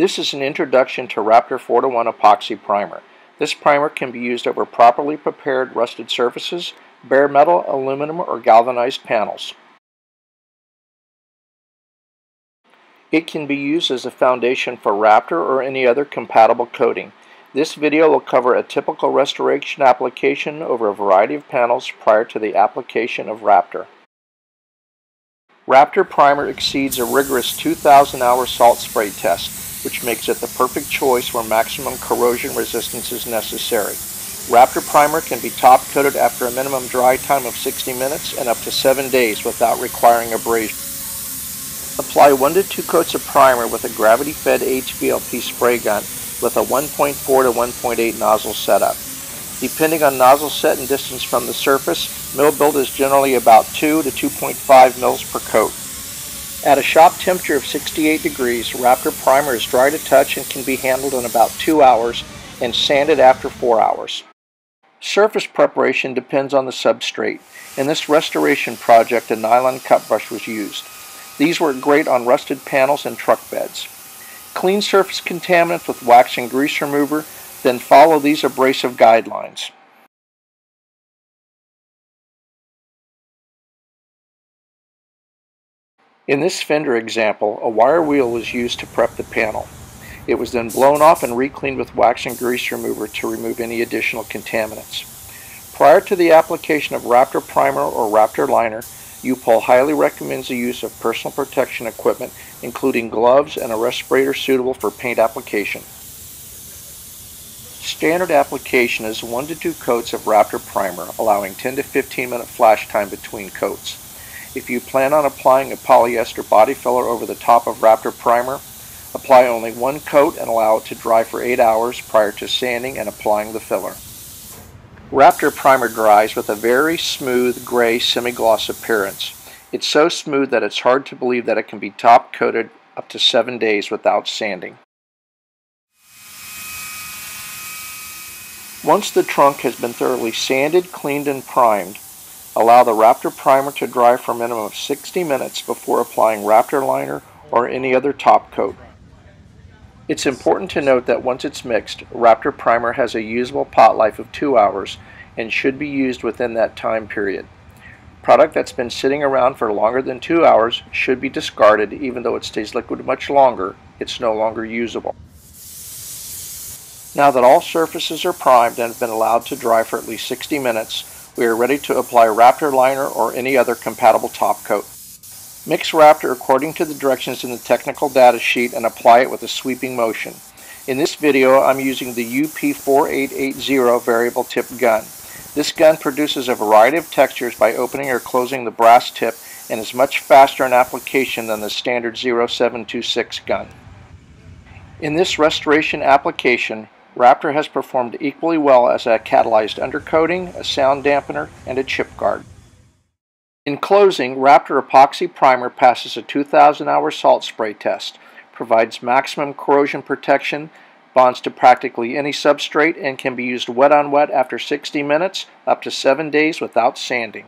This is an introduction to Raptor 4:1 Epoxy Primer. This primer can be used over properly prepared rusted surfaces, bare metal, aluminum, or galvanized panels. It can be used as a foundation for Raptor or any other compatible coating. This video will cover a typical restoration application over a variety of panels prior to the application of Raptor. Raptor Primer exceeds a rigorous 2,000-hour salt spray test, which makes it the perfect choice where maximum corrosion resistance is necessary. Raptor Primer can be top coated after a minimum dry time of 60 minutes and up to 7 days without requiring abrasion. Apply 1 to 2 coats of primer with a gravity-fed HVLP spray gun with a 1.4 to 1.8 nozzle setup. Depending on nozzle set and distance from the surface, mill build is generally about 2 to 2.5 mils per coat. At a shop temperature of 68 degrees, Raptor Primer is dry to touch and can be handled in about 2 hours and sanded after 4 hours. Surface preparation depends on the substrate. In this restoration project, a nylon cut brush was used. These work great on rusted panels and truck beds. Clean surface contaminants with wax and grease remover, then follow these abrasive guidelines. In this fender example, a wire wheel was used to prep the panel. It was then blown off and re-cleaned with wax and grease remover to remove any additional contaminants. Prior to the application of Raptor Primer or Raptor Liner, U-POL highly recommends the use of personal protection equipment, including gloves and a respirator suitable for paint application. Standard application is 1 to 2 coats of Raptor Primer, allowing 10 to 15 minute flash time between coats. If you plan on applying a polyester body filler over the top of Raptor Primer, apply only 1 coat and allow it to dry for 8 hours prior to sanding and applying the filler. Raptor Primer dries with a very smooth gray semi-gloss appearance. It's so smooth that it's hard to believe that it can be top coated up to 7 days without sanding. Once the trunk has been thoroughly sanded, cleaned, and primed, allow the Raptor Primer to dry for a minimum of 60 minutes before applying Raptor Liner or any other top coat. It's important to note that once it's mixed, Raptor Primer has a usable pot life of 2 hours and should be used within that time period. Product that's been sitting around for longer than 2 hours should be discarded. Even though it stays liquid much longer, it's no longer usable. Now that all surfaces are primed and have been allowed to dry for at least 60 minutes, we are ready to apply Raptor Liner or any other compatible top coat. Mix Raptor according to the directions in the technical data sheet and apply it with a sweeping motion. In this video, I'm using the UP4880 variable tip gun. This gun produces a variety of textures by opening or closing the brass tip and is much faster in application than the standard 0726 gun. In this restoration application, Raptor has performed equally well as a catalyzed undercoating, a sound dampener, and a chip guard. In closing, Raptor Epoxy Primer passes a 2,000-hour salt spray test, provides maximum corrosion protection, bonds to practically any substrate, and can be used wet on wet after 60 minutes, up to 7 days without sanding.